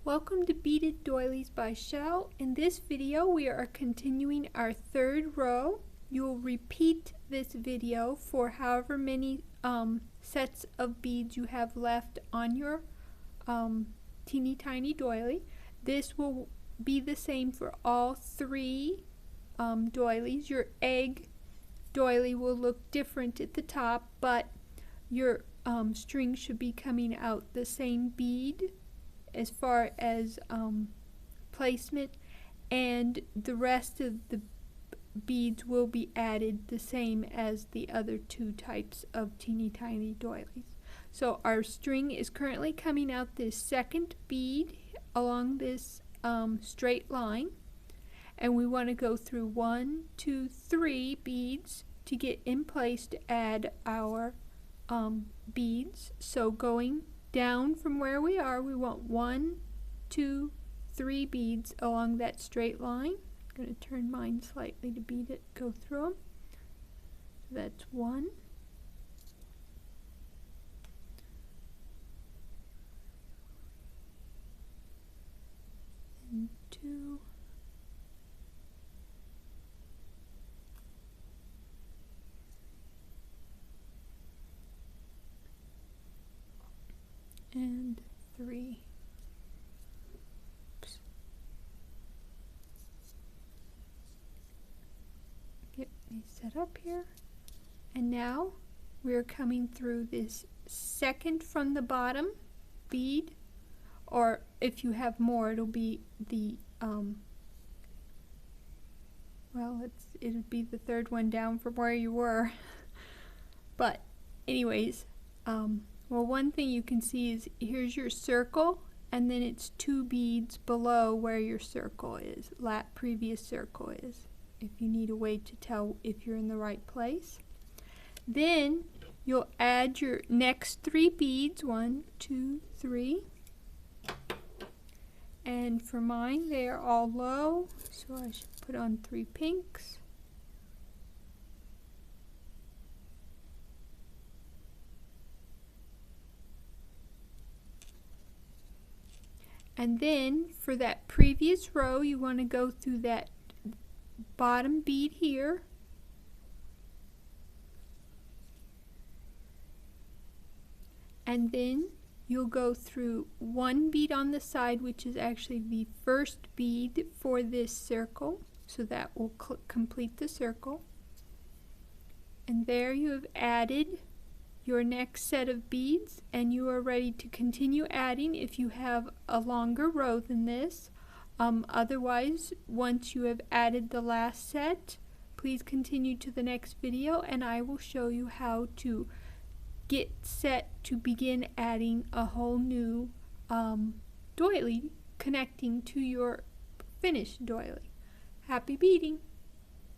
Welcome to Beaded Doilies by Shell. In this video we are continuing our third row. You will repeat this video for however many sets of beads you have left on your Teeny-Tiny Doily. This will be the same for all three doilies. Your egg doily will look different at the top, but your string should be coming out the same bead as far as placement, and the rest of the beads will be added the same as the other two types of Teeny-Tiny Doilies. So our string is currently coming out this second bead along this straight line, and we want to go through 1, 2, 3 beads to get in place to add our beads. So going down from where we are, we want 1, 2, 3 beads along that straight line. I'm going to turn mine slightly to bead it, go through them. So that's 1, and 2, and 3. Oops. Get me set up here. And now we're coming through this second from the bottom bead, or if you have more, it'll be the it'll be the third one down from where you were. But anyways, well, one thing you can see is here's your circle, and then it's 2 beads below where your circle is, previous circle is, if you need a way to tell if you're in the right place. Then you'll add your next 3 beads, 1, 2, 3. And for mine, they are all low, so I should put on 3 pinks. And then for that previous row, you want to go through that bottom bead here, and then you'll go through 1 bead on the side, which is actually the first bead for this circle, so that will complete the circle. And there you have added your next set of beads, and you are ready to continue adding if you have a longer row than this. Otherwise, once you have added the last set, please continue to the next video and I will show you how to get set to begin adding a whole new doily connecting to your finished doily. Happy beading!